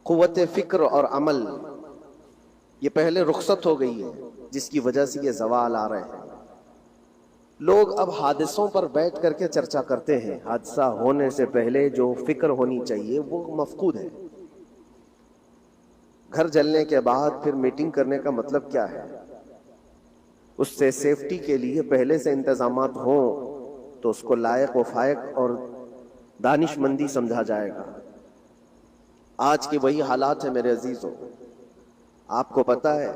قوت فکر اور عمل یہ پہلے رخصت ہو گئی ہے، جس کی وجہ سے یہ زوال آ رہے ہیں۔ لوگ اب حادثوں پر بیٹھ کر کے چرچا کرتے ہیں، حادثہ ہونے سے پہلے جو فکر ہونی چاہیے وہ مفقود ہے۔ گھر جلنے کے بعد پھر میٹنگ کرنے کا مطلب کیا ہے؟ اس سے سیفٹی کے لیے پہلے سے انتظامات ہوں تو اس کو لائق و فائق اور دانش مندی سمجھا جائے گا۔ آج کے وہی حالات ہیں میرے عزیزوں۔ آپ کو پتہ ہے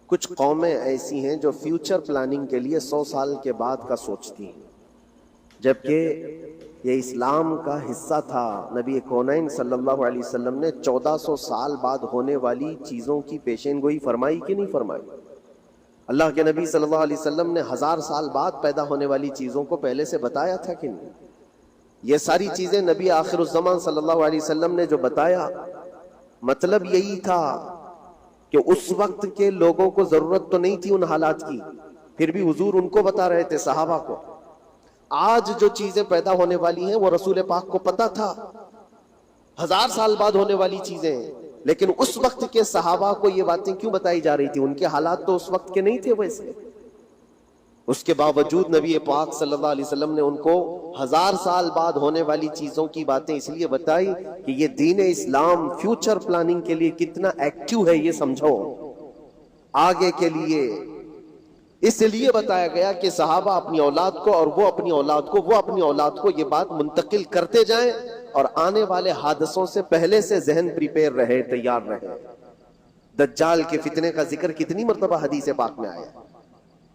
کچھ قومیں ایسی ہیں جو فیوچر پلاننگ کے لیے 100 سال کے بعد کا سوچتی ہیں، جبکہ یہ اسلام کا حصہ تھا۔ نبی کونین صلی اللہ علیہ وسلم نے 1400 سال بعد ہونے والی چیزوں کی پیشین گوئی فرمائی کہ نہیں فرمائی؟ اللہ کے نبی صلی اللہ علیہ وسلم نے 1000 سال بعد پیدا ہونے والی چیزوں کو پہلے سے بتایا تھا کہ نہیں؟ یہ ساری چیزیں نبی آخر الزمان صلی اللہ علیہ وسلم نے جو بتایا، مطلب یہی تھا کہ اس وقت کے لوگوں کو ضرورت تو نہیں تھی ان حالات کی، پھر بھی حضور ان کو بتا رہے تھے، صحابہ کو۔ آج جو چیزیں پیدا ہونے والی ہیں وہ رسول پاک کو پتا تھا، 1000 سال بعد ہونے والی چیزیں، لیکن اس وقت کے صحابہ کو یہ باتیں کیوں بتائی جا رہی تھی؟ ان کے حالات تو اس وقت کے نہیں تھے ویسے۔ اس کے باوجود نبی پاک صلی اللہ علیہ وسلم نے ان کو 1000 سال بعد ہونے والی چیزوں کی باتیں اس لیے بتائی کہ یہ دین اسلام فیوچر پلاننگ کے لیے کتنا ایکٹیو ہے یہ سمجھو، آگے کے لیے۔ اس لیے بتایا گیا کہ صحابہ اپنی اولاد کو اور وہ اپنی اولاد کو یہ بات منتقل کرتے جائیں اور آنے والے حادثوں سے پہلے سے ذہن پریپیئر رہے، تیار رہے۔ دجال کے فتنے کا ذکر کتنی مرتبہ حدیث پاک میں آیا،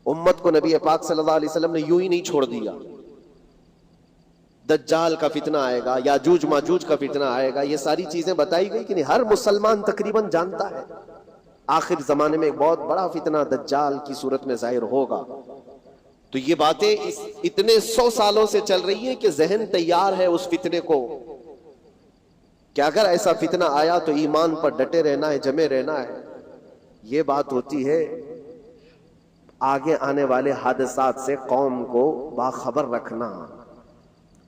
امت کو نبی پاک صلی اللہ علیہ وسلم نے یوں ہی نہیں چھوڑ دیا۔ دجال کا فتنہ آئے گا، یاجوج ماجوج کا فتنہ آئے گا، یہ ساری چیزیں بتائی گئی کہ نہیں؟ ہر مسلمان تقریباً جانتا ہے آخر زمانے میں ایک بہت بڑا فتنہ دجال کی صورت میں ظاہر ہوگا۔ تو یہ باتیں اتنے 100 سالوں سے چل رہی ہیں کہ ذہن تیار ہے اس فتنے کو کہ اگر ایسا فتنہ آیا تو ایمان پر ڈٹے رہنا ہے، جمے رہنا ہے۔ یہ بات ہوتی ہے آگے آنے والے حادثات سے قوم کو باخبر رکھنا۔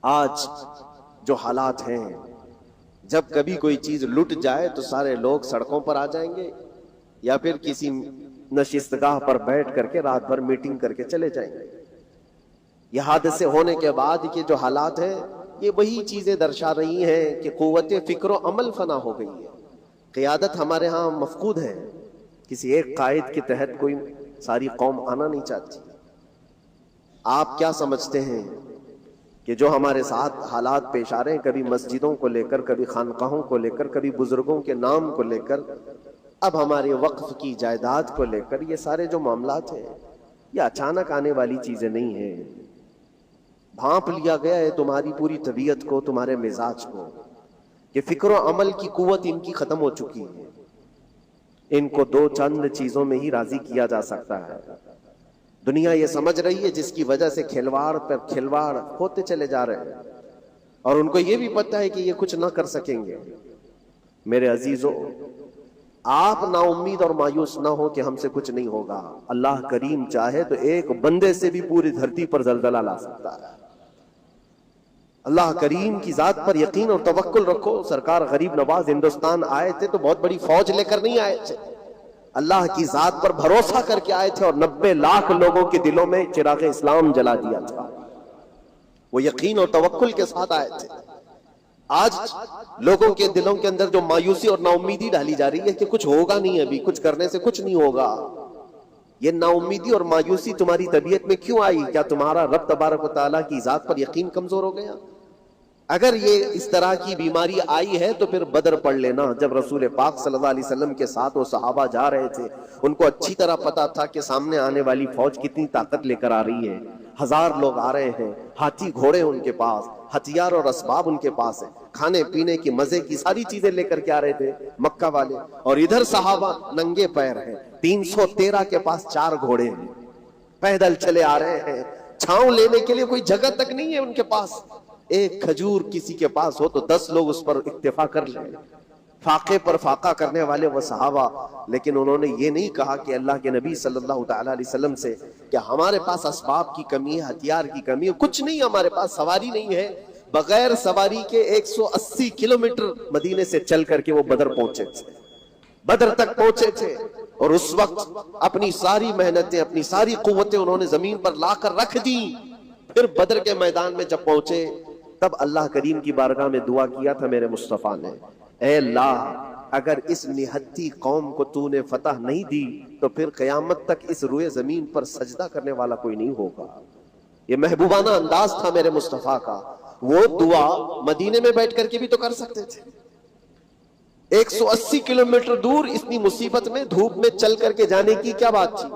آج جو حالات ہیں، جب کبھی کوئی چیز لٹ جائے تو سارے لوگ سڑکوں پر آ جائیں گے یا پھر کسی نشستگاہ پر بیٹھ کر کے رات بھر میٹنگ کر کے چلے جائیں گے۔ یہ حادثے ہونے کے بعد کے جو حالات ہیں، یہ وہی چیزیں درشا رہی ہیں کہ قوت فکر و عمل فنا ہو گئی ہے۔ قیادت ہمارے ہاں مفقود ہے، کسی ایک قائد کے تحت کوئی ساری قوم آنا نہیں چاہتی۔ آپ کیا سمجھتے ہیں کہ جو ہمارے ساتھ حالات پیش آ رہے ہیں، کبھی مسجدوں کو لے کر، کبھی خانقاہوں کو لے کر، کبھی بزرگوں کے نام کو لے کر، اب ہمارے وقف کی جائیداد کو لے کر، یہ سارے جو معاملات ہیں یہ اچانک آنے والی چیزیں نہیں ہیں۔ بھانپ لیا گیا ہے تمہاری پوری طبیعت کو، تمہارے مزاج کو، کہ فکر و عمل کی قوت ان کی ختم ہو چکی ہے۔ ان کو 2 چند چیزوں میں ہی راضی کیا جا سکتا ہے۔ دنیا یہ سمجھ رہی ہے، جس کی وجہ سے کھلواڑ پر کھلواڑ ہوتے چلے جا رہے ہیں، اور ان کو یہ بھی پتہ ہے کہ یہ کچھ نہ کر سکیں گے۔ میرے عزیزو، آپ نا امید اور مایوس نہ ہو کہ ہم سے کچھ نہیں ہوگا۔ اللہ کریم چاہے تو ایک بندے سے بھی پوری دھرتی پر زلزلہ لا سکتا ہے۔ اللہ کریم کی ذات پر یقین اور توکل رکھو۔ سرکار غریب نواز ہندوستان آئے تھے تو بہت بڑی فوج لے کر نہیں آئے تھے، اللہ کی ذات پر بھروسہ کر کے آئے تھے، اور 90 لاکھ لوگوں کے دلوں میں چراغ اسلام جلا دیا تھا۔ وہ یقین اور توکل کے ساتھ آئے تھے۔ آج لوگوں کے دلوں کے اندر جو مایوسی اور نا امیدی ڈالی جا رہی ہے کہ کچھ ہوگا نہیں، ابھی کچھ کرنے سے کچھ نہیں ہوگا، یہ نا امیدی اور مایوسی تمہاری طبیعت میں کیوں آئی؟ کیا تمہارا رب تبارک و تعالیٰ کی ذات پر یقین کمزور ہو گیا؟ اگر یہ اس طرح کی بیماری آئی ہے تو پھر بدر پڑھ لینا۔ جب رسول پاک صلی اللہ علیہ وسلم کے ساتھ وہ صحابہ جا رہے تھے، ان کو اچھی طرح پتا تھا کہ سامنے آنے والی فوج کتنی طاقت لے کر آ رہی ہے۔ 1000 لوگ آ رہے ہیں، ہاتھی گھوڑے ان کے پاس، ہتھیار اور اسباب ان کے پاس ہیں، کھانے پینے کی مزے کی ساری چیزیں لے کر کے آ رہے تھے مکہ والے، اور ادھر صحابہ ننگے پیر ہیں۔ 313 کے پاس 4 گھوڑے ہیں، پیدل چلے آ رہے ہیں، چھاؤں لینے کے لیے کوئی جگہ تک نہیں ہے ان کے پاس۔ ایک کھجور کسی کے پاس ہو تو 10 لوگ اس پر اکتفا کر لیں۔ فاقے پر فاقہ کرنے والے وہ صحابہ، لیکن انہوں نے یہ نہیں کہا کہ اللہ کے نبی صلی اللہ تعالیٰ علیہ وسلم سے کہ ہمارے پاس اسباب کی کمی ہے، ہتھیار کی کمی ہے، کچھ نہیں ہمارے پاس، سواری نہیں ہے، بغیر سواری کے 180 کلومیٹر مدینے سے چل کر کے وہ بدر پہنچے تھے، بدر تک پہنچے تھے، اور اس وقت اپنی ساری محنتیں، اپنی ساری قوتیں انہوں نے زمین پر لا کر رکھ دی۔ پھر بدر کے میدان میں جب پہنچے تب اللہ کریم کی بارگاہ میں دعا کیا تھا میرے مصطفیٰ نے، اے اللہ اگر اس نہتی قوم کو تو نے فتح نہیں دی تو پھر قیامت تک اس روئے زمین پر سجدہ کرنے والا کوئی نہیں ہوگا۔ یہ محبوبانہ انداز تھا میرے مصطفیٰ کا۔ وہ دعا مدینے میں بیٹھ کر کے بھی تو کر سکتے تھے، 180 کلومیٹر دور اتنی مصیبت میں دھوپ میں چل کر کے جانے کی کیا بات تھی؟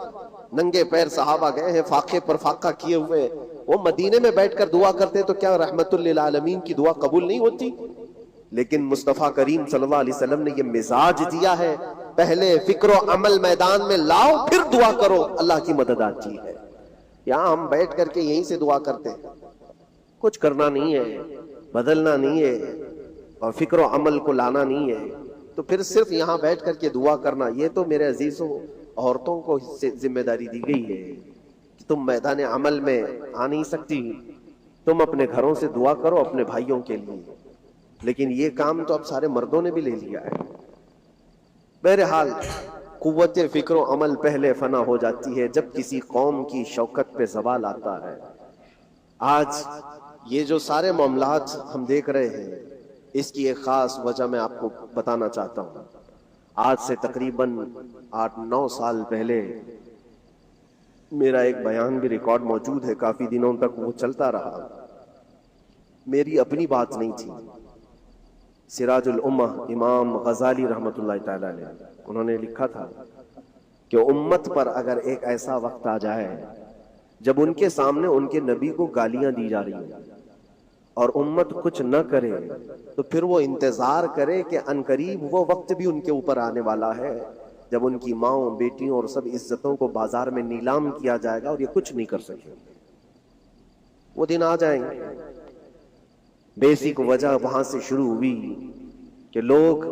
ننگے پیر صحابہ گئے ہیں فاقے پر فاقہ کیے ہوئے، وہ مدینے میں بیٹھ کر دعا کرتے تو کیا رحمت للعالمین کی دعا قبول نہیں ہوتی؟ لیکن مصطفیٰ کریم صلی اللہ علیہ وسلم نے یہ مزاج دیا ہے، پہلے فکر و عمل میدان میں لاؤ پھر دعا کرو، اللہ کی مدد آتی ہے۔ یہاں ہم بیٹھ کر کے یہیں سے دعا کرتے ہیں، کچھ کرنا نہیں ہے، بدلنا نہیں ہے، اور فکر و عمل کو لانا نہیں ہے، تو پھر صرف یہاں بیٹھ کر کے دعا کرنا، یہ تو میرے عزیزوں عورتوں کو ذمہ داری دی گئی ہے کہ تم میدان عمل میں آ نہیں سکتی، تم اپنے گھروں سے دعا کرو اپنے بھائیوں کے لیے، لیکن یہ کام تو اب سارے مردوں نے بھی لے لیا ہے۔ بہرحال قوت فکر و عمل پہلے فنا ہو جاتی ہے جب کسی قوم کی شوکت پہ زوال آتا ہے۔ آج یہ جو سارے معاملات ہم دیکھ رہے ہیں، اس کی ایک خاص وجہ میں آپ کو بتانا چاہتا ہوں۔ آج سے تقریباً 8-9 سال پہلے میرا ایک بیان بھی ریکارڈ موجود ہے، کافی دنوں تک وہ چلتا رہا، میری اپنی بات نہیں تھی۔ سراج الامہ امام غزالی رحمت اللہ تعالی علیہ انہوں نے لکھا تھا کہ امت پر اگر ایک ایسا وقت آ جائے جب ان کے سامنے ان کے نبی کو گالیاں دی جا رہی ہیں اور امت کچھ نہ کرے، تو پھر وہ انتظار کرے کہ عنقریب وہ وقت بھی ان کے اوپر آنے والا ہے جب ان کی ماؤں، بیٹیوں اور سب عزتوں کو بازار میں نیلام کیا جائے گا اور یہ کچھ نہیں کر سکے۔ وہ دن آ جائیں گے۔ بیسک وجہ وہاں سے شروع ہوئی کہ لوگ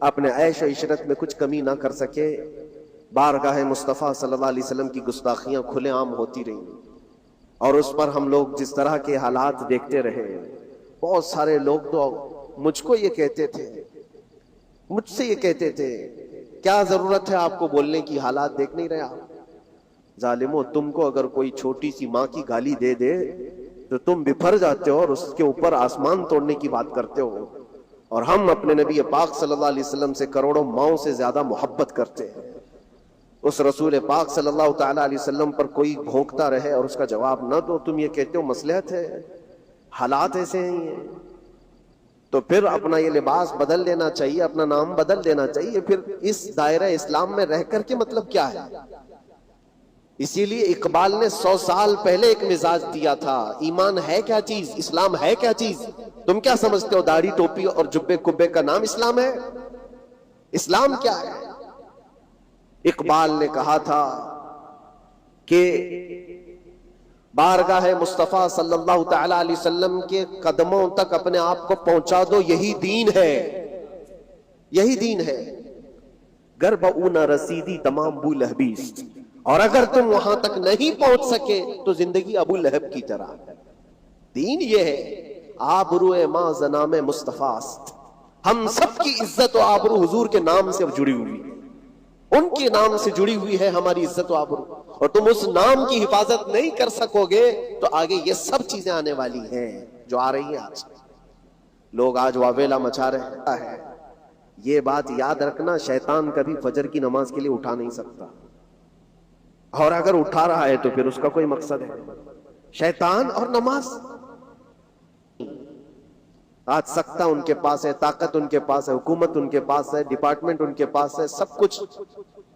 اپنے عیش و عشرت میں کچھ کمی نہ کر سکے، بارگاہ مصطفیٰ صلی اللہ علیہ وسلم کی گستاخیاں کھلے عام ہوتی رہیں، اور اس پر ہم لوگ جس طرح کے حالات دیکھتے رہے۔ بہت سارے لوگ تو مجھ کو یہ کہتے تھے، مجھ سے یہ کہتے تھے، کیا ضرورت ہے آپ کو بولنے کی، حالات دیکھ نہیں رہے آپ؟ ظالمو، تم کو اگر کوئی چھوٹی سی ماں کی گالی دے دے تو تم بپھر جاتے ہو اور اس کے اوپر آسمان توڑنے کی بات کرتے ہو، اور ہم اپنے نبی پاک صلی اللہ علیہ وسلم سے کروڑوں ماؤں سے زیادہ محبت کرتے ہیں۔ اس رسول پاک صلی اللہ تعالی علیہ وسلم پر کوئی بھونکتا رہے اور اس کا جواب نہ دو، تم یہ کہتے ہو مصلحت ہے، حالات ایسے ہیں، تو پھر اپنا یہ لباس بدل لینا چاہیے، اپنا نام بدل دینا چاہیے۔ پھر اس دائرہ اسلام میں رہ کر کے مطلب کیا ہے؟ اسی لیے اقبال نے 100 سال پہلے ایک مزاج دیا تھا، ایمان ہے کیا چیز، اسلام ہے کیا چیز؟ تم کیا سمجھتے ہو داڑھی ٹوپی اور جبے کبے کا نام اسلام ہے؟ اسلام کیا ہے؟ اقبال نے کہا تھا کہ بارگاہ مصطفیٰ صلی اللہ تعالی علیہ وسلم کے قدموں تک اپنے آپ کو پہنچا دو، یہی دین ہے، یہی دین ہے۔ گر بہ نہ رسیدی تمام بو لہبیست، اور اگر تم وہاں تک نہیں پہنچ سکے تو زندگی ابو لہب کی طرح۔ دین یہ ہے، آبرو ماں زنام مصطفیٰ است، ہم سب کی عزت و آبرو حضور کے نام سے جڑی ہوئی، ان کے نام سے جڑی ہوئی ہے ہماری عزت و آبرو، اور تم اس نام کی حفاظت نہیں کر سکو گے تو آگے یہ سب چیزیں آنے والی ہیں جو آ رہی ہیں۔ آج لوگ آج واویلا مچا رہے ہیں، یہ بات یاد رکھنا، شیطان کبھی فجر کی نماز کے لیے اٹھا نہیں سکتا، اور اگر اٹھا رہا ہے تو پھر اس کا کوئی مقصد ہے، شیطان اور نماز۔ آج سکتہ ان کے پاس ہے، طاقت ان کے پاس ہے، حکومت ان کے پاس ہے، ڈپارٹمنٹ ان کے پاس ہے، سب کچھ،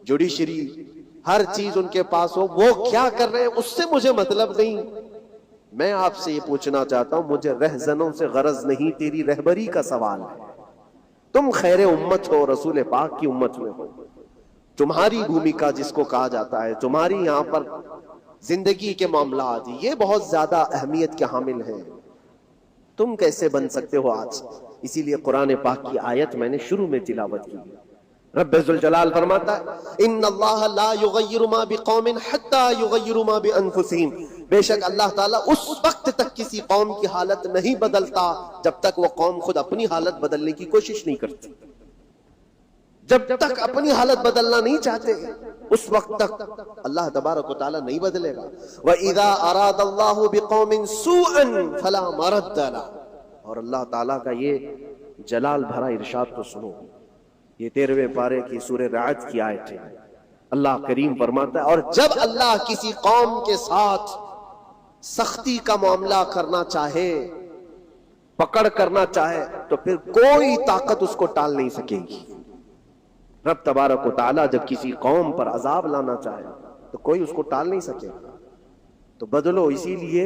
جوڈیشری، ہر چیز ان کے پاس ہو، وہ کیا کر رہے ہیں اس سے مجھے مطلب نہیں۔ میں آپ سے یہ پوچھنا چاہتا ہوں، مجھے رہزنوں سے غرض نہیں، تیری رہبری کا سوال ہے۔ تم خیر امت ہو، رسول پاک کی امت میں ہو، تمہاری بھومکا جس کو کہا جاتا ہے، تمہاری یہاں پر زندگی کے معاملات یہ بہت زیادہ اہمیت کے حامل ہیں۔ تم کیسے بن سکتے ہو آج؟ اسی لیے قرآن پاک کی آیت میں نے شروع میں تلاوت کی۔ رب ذوالجلال فرماتا ہے ان اللہ لا یغیر ما بقوم حتی یغیروا ما بانفسہم، بے شک اللہ تعالیٰ اس وقت تک کسی قوم کی حالت نہیں بدلتا جب تک وہ قوم خود اپنی حالت بدلنے کی کوشش نہیں کرتی. جب تک اپنی حالت بدلنا نہیں چاہتے اس وقت تک اللہ تبارک و تعالیٰ نہیں بدلے گا. وَإِذَا أَرَادَ اللَّهُ بِقَوْمٍ سُوءًا فَلَا مَرَدَّ لَهُ. اور اللہ تعالیٰ کا یہ جلال بھرا ارشاد تو سنو. یہ 13ویں پارے کی سورہ رعد کی آیت ہے. اللہ کریم فرماتا ہے اور جب اللہ کسی قوم کے ساتھ سختی کا معاملہ کرنا چاہے، پکڑ کرنا چاہے، تو پھر کوئی طاقت اس کو ٹال نہیں سکے گی. رب تبارک و تعالیٰ جب کسی قوم پر عذاب لانا چاہے تو کوئی اس کو ٹال نہیں سکے. تو بدلو. اسی لیے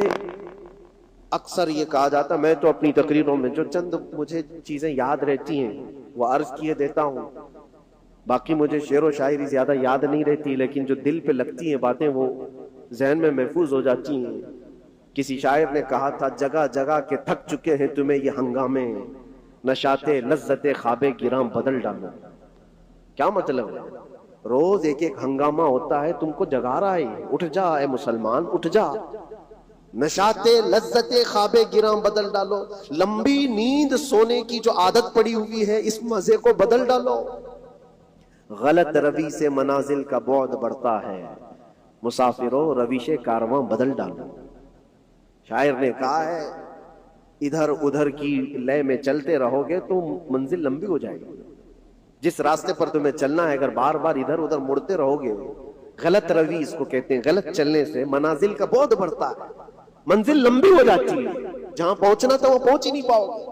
اکثر یہ کہا جاتا، میں تو اپنی تقریروں میں جو چند مجھے چیزیں یاد رہتی ہیں وہ عرض کیے دیتا ہوں. باقی مجھے شعر و شاعری زیادہ یاد نہیں رہتی، لیکن جو دل پہ لگتی ہیں باتیں وہ ذہن میں محفوظ ہو جاتی ہیں. کسی شاعر نے کہا تھا، جگہ جگہ کے تھک چکے ہیں تمہیں یہ ہنگامے، نشاتے لذت خواب گراں بدل ڈالو. کیا مطلب ہے؟ روز ایک ایک ہنگامہ ہوتا ہے، تم کو جگا رہا ہے. اٹھ جا اے مسلمان، اٹھ جا. نشاتے لذت خواب گراں بدل ڈالو. لمبی نیند سونے کی جو عادت پڑی ہوئی ہے اس مزے کو بدل ڈالو. غلط روی سے منازل کا بعد بڑھتا ہے، مسافروں رویش کارواں بدل ڈالو. شاعر نے کہا ہے ادھر ادھر کی لے میں چلتے رہو گے تو منزل لمبی ہو جائے گی. جس راستے پر تمہیں چلنا ہے اگر بار بار ادھر ادھر مڑتے رہو گے، غلط روی اس کو کہتے ہیں، غلط چلنے سے منازل کا بعد بڑھتا ہے، منزل لمبی ہو جاتی ہے، جہاں پہنچنا تھا وہ پہنچ ہی نہیں پاؤ گے.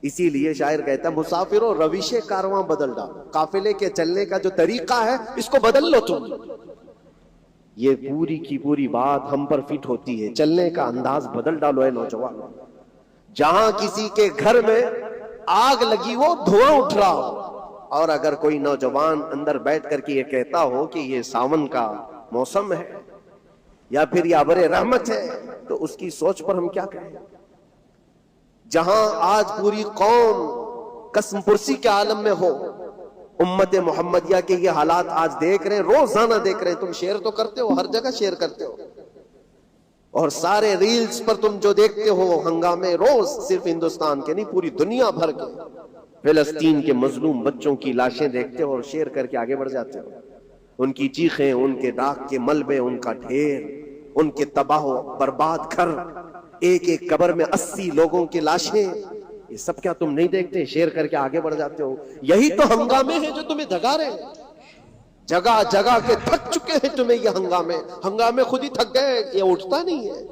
اسی لیے شاعر کہتا ہے مسافروں رویش کارواں بدل ڈالو. قافلے کے چلنے کا جو طریقہ ہے اس کو بدل لو تم. یہ پوری کی پوری بات ہم پر فٹ ہوتی ہے. چلنے کا انداز بدل ڈالو اے نوجوان. جہاں کسی کے گھر میں آگ لگی ہو، دھواں اٹھ رہا ہو، اور اگر کوئی نوجوان اندر بیٹھ کر کے یہ کہتا ہو کہ یہ ساون کا موسم ہے یا پھر یہ ابر رحمت ہے، تو اس کی سوچ پر ہم کیا کہیں. جہاں آج پوری قوم قسم پرسی کے عالم میں ہو، امت محمدیہ کے یہ حالات آج دیکھ رہے ہیں، روزانہ دیکھ رہے ہیں. تم شیئر تو کرتے ہو، ہر جگہ شیئر کرتے ہو، اور سارے ریلز پر تم جو دیکھتے ہو ہنگامے روز، صرف ہندوستان کے نہیں پوری دنیا بھر کے فلسطین کے مظلوم بچوں کی لاشیں دیکھتے ہو اور شیئر کر کے آگے بڑھ جاتے ہو. ان کی چیخیں، ان کے راکھ کے ملبے، ان کا ڈھیر، ان کے تباہ و برباد گھر، ایک ایک قبر میں 80 لوگوں کی لاشیں، یہ سب کیا تم نہیں دیکھتے؟ شیئر کر کے آگے بڑھ جاتے ہو. یہی تو ہنگامے ہیں جو تمہیں دھگا رہے ہیں. جگہ جگہ کے تھک چکے ہیں تمہیں یہ ہنگامے. ہنگامے خود ہی تھک گئے. یہ اٹھتا نہیں ہے،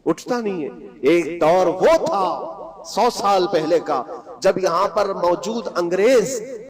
اٹھتا نہیں ہے. ایک دور وہ تھا 100 سال پہلے کا جب یہاں پر موجود انگریز